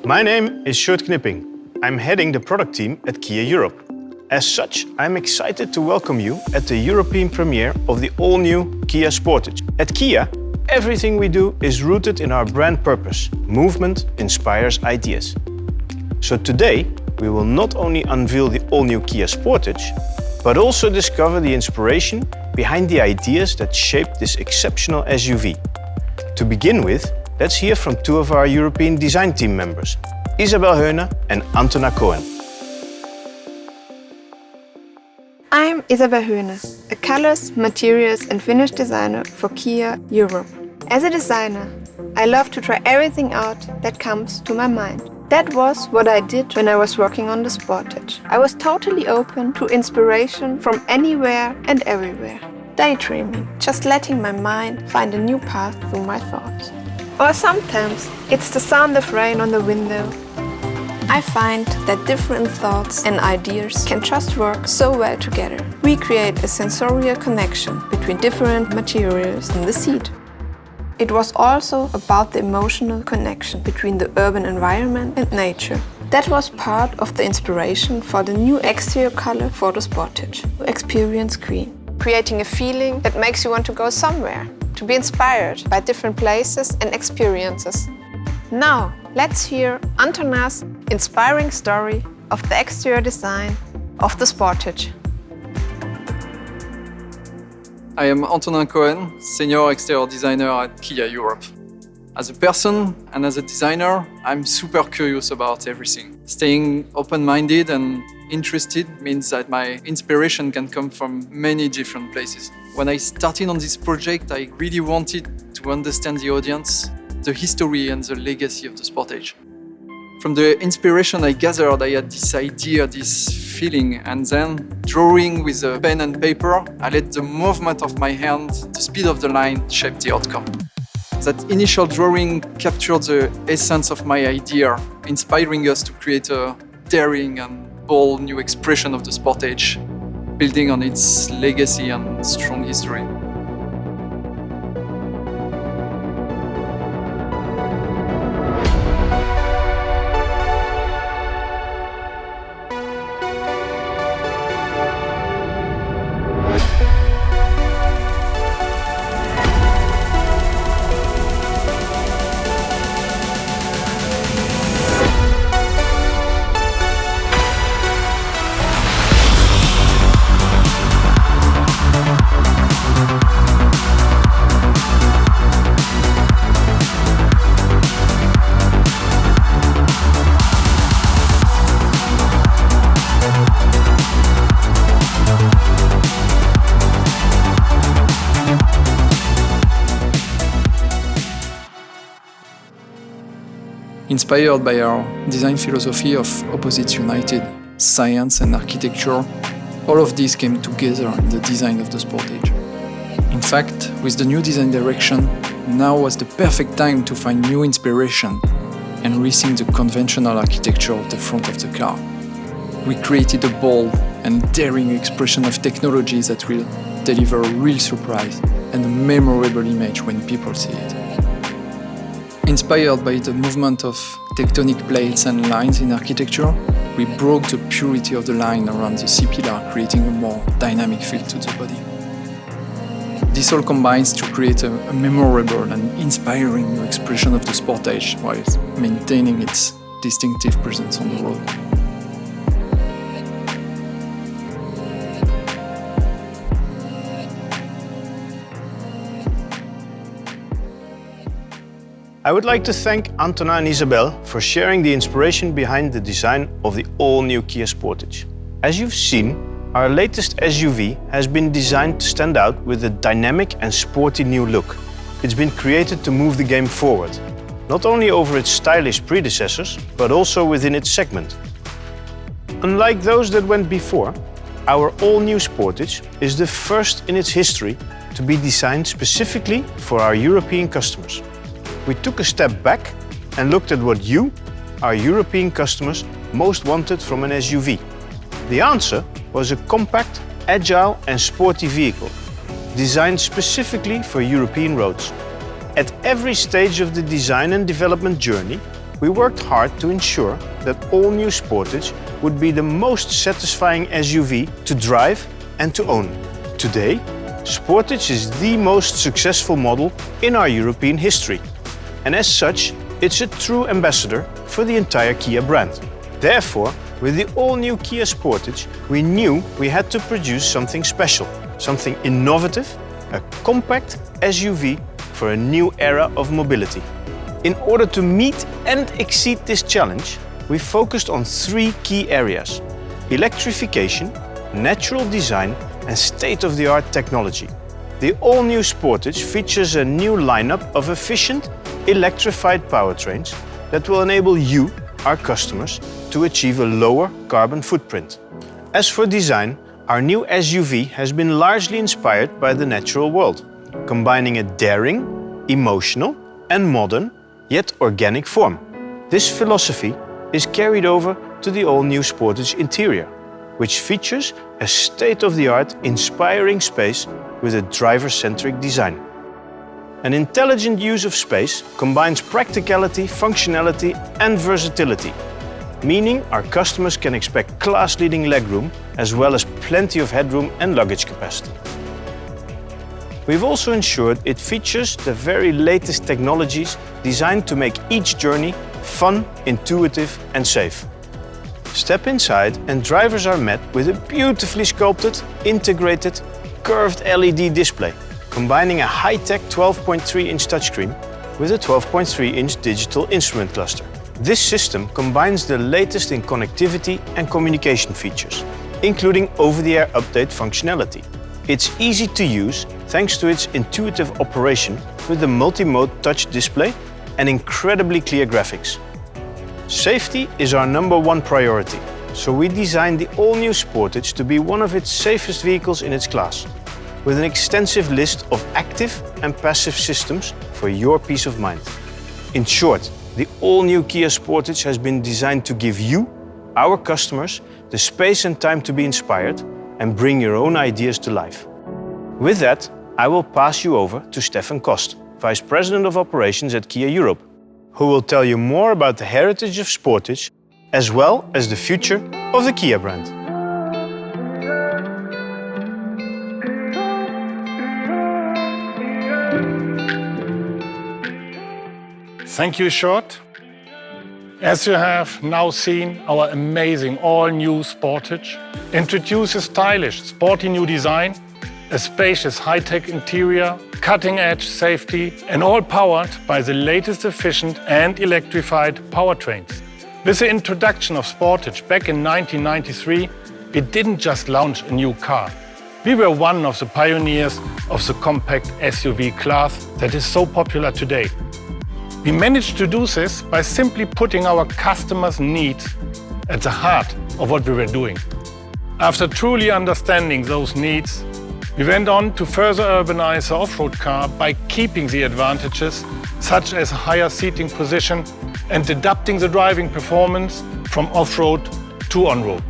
My name is Sjoerd Knipping. I'm heading the product team at Kia Europe. As such, I'm excited to welcome you at the European premiere of the all-new Kia Sportage. At Kia, everything we do is rooted in our brand purpose: movement inspires ideas. So today, we will not only unveil the all-new Kia Sportage, but also discover the inspiration behind the ideas that shaped this exceptional SUV. To begin with, let's hear from two of our European design team members, Isabel Heune and Antona Cohen. I'm Isabel Heune, a colors, materials and finish designer for Kia Europe. As a designer, I love to try everything out that comes to my mind. That was what I did when I was working on the Sportage. I was totally open to inspiration from anywhere and everywhere. Daydreaming, just letting my mind find a new path through my thoughts. Or sometimes it's the sound of rain on the window. I find that different thoughts and ideas can just work so well together. We create a sensorial connection between different materials in the seat. It was also about the emotional connection between the urban environment and nature. That was part of the inspiration for the new exterior color for the Sportage, Experience Green. Creating a feeling that makes you want to go somewhere, to be inspired by different places and experiences. Now, let's hear Antona's inspiring story of the exterior design of the Sportage. I am Antona Cohen, Senior Exterior Designer at Kia Europe. As a person and as a designer, I'm super curious about everything. Staying open-minded and interested means that my inspiration can come from many different places. When I started on this project, I really wanted to understand the audience, the history and the legacy of the Sportage. From the inspiration I gathered, I had this idea, this feeling, and then drawing with a pen and paper, I let the movement of my hand, the speed of the line, shape the outcome. That initial drawing captured the essence of my idea, inspiring us to create a daring and bold new expression of the Sportage, building on its legacy and strong history. Inspired by our design philosophy of opposites united, science and architecture, all of these came together in the design of the Sportage. In fact, with the new design direction, now was the perfect time to find new inspiration and rethink the conventional architecture of the front of the car. We created a bold and daring expression of technology that will deliver a real surprise and a memorable image when people see it. Inspired by the movement of tectonic plates and lines in architecture, we broke the purity of the line around the C-pillar, creating a more dynamic feel to the body. This all combines to create a memorable and inspiring new expression of the Sportage while maintaining its distinctive presence on the road. I would like to thank Antona and Isabel for sharing the inspiration behind the design of the all-new Kia Sportage. As you've seen, our latest SUV has been designed to stand out with a dynamic and sporty new look. It's been created to move the game forward, not only over its stylish predecessors, but also within its segment. Unlike those that went before, our all-new Sportage is the first in its history to be designed specifically for our European customers. We took a step back and looked at what you, our European customers, most wanted from an SUV. The answer was a compact, agile and sporty vehicle, designed specifically for European roads. At every stage of the design and development journey, we worked hard to ensure that all new Sportage would be the most satisfying SUV to drive and to own. Today, Sportage is the most successful model in our European history. And as such, it's a true ambassador for the entire Kia brand. Therefore, with the all-new Kia Sportage, we knew we had to produce something special, something innovative, a compact SUV for a new era of mobility. In order to meet and exceed this challenge, we focused on 3 key areas: electrification, natural design, and state-of-the-art technology. The all-new Sportage features a new lineup of efficient, electrified powertrains that will enable you, our customers, to achieve a lower carbon footprint. As for design, our new SUV has been largely inspired by the natural world, combining a daring, emotional, and modern, yet organic form. This philosophy is carried over to the all-new Sportage interior, which features a state-of-the-art, inspiring space with a driver-centric design. An intelligent use of space combines practicality, functionality, and versatility, meaning our customers can expect class-leading legroom as well as plenty of headroom and luggage capacity. We've also ensured it features the very latest technologies designed to make each journey fun, intuitive, and safe. Step inside and drivers are met with a beautifully sculpted, integrated, curved LED display, combining a high-tech 12.3-inch touchscreen with a 12.3-inch digital instrument cluster. This system combines the latest in connectivity and communication features, including over-the-air update functionality. It's easy to use thanks to its intuitive operation with the multi-mode touch display and incredibly clear graphics. Safety is our #1 priority, so we designed the all-new Sportage to be one of its safest vehicles in its class, with an extensive list of active and passive systems for your peace of mind. In short, the all-new Kia Sportage has been designed to give you, our customers, the space and time to be inspired and bring your own ideas to life. With that, I will pass you over to Stefan Kost, Vice President of Operations at Kia Europe, who will tell you more about the heritage of Sportage as well as the future of the Kia brand. Thank you, Short. As you have now seen, our amazing all-new Sportage introduces stylish, sporty new design, a spacious high-tech interior, cutting-edge safety, and all powered by the latest efficient and electrified powertrains. With the introduction of Sportage back in 1993, it didn't just launch a new car. We were one of the pioneers of the compact SUV class that is so popular today. We managed to do this by simply putting our customers' needs at the heart of what we were doing. After truly understanding those needs, we went on to further urbanize the off-road car by keeping the advantages, such as a higher seating position and adapting the driving performance from off-road to on-road.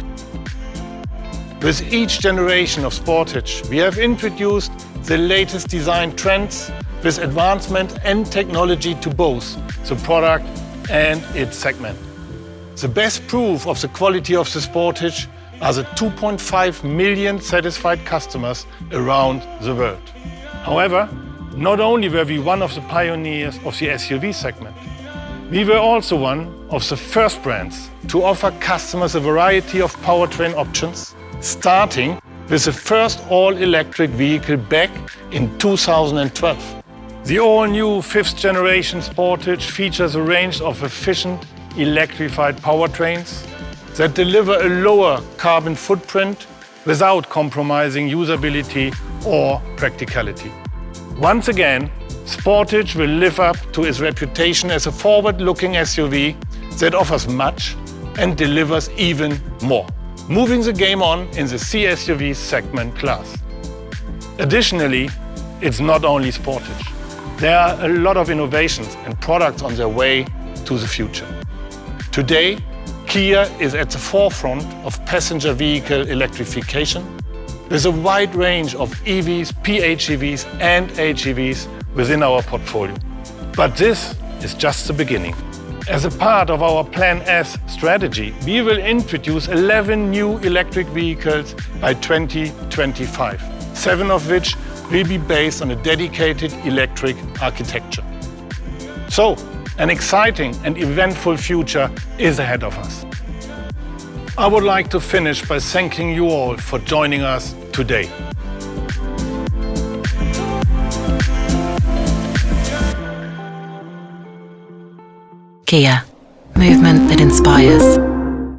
With each generation of Sportage, we have introduced the latest design trends with advancement and technology to both the product and its segment. The best proof of the quality of the Sportage are the 2.5 million satisfied customers around the world. However, not only were we one of the pioneers of the SUV segment, we were also one of the first brands to offer customers a variety of powertrain options, starting with the first all-electric vehicle back in 2012. The all-new 5th generation Sportage features a range of efficient electrified powertrains that deliver a lower carbon footprint without compromising usability or practicality. Once again, Sportage will live up to its reputation as a forward-looking SUV that offers much and delivers even more, moving the game on in the C-SUV segment class. Additionally, it's not only Sportage. There are a lot of innovations and products on their way to the future. Today, Kia is at the forefront of passenger vehicle electrification with a wide range of EVs, PHEVs and HEVs within our portfolio. But this is just the beginning. As a part of our Plan S strategy, we will introduce 11 new electric vehicles by 2025, 7 of which will be based on a dedicated electric architecture. So, an exciting and eventful future is ahead of us. I would like to finish by thanking you all for joining us today. Kia, movement that inspires.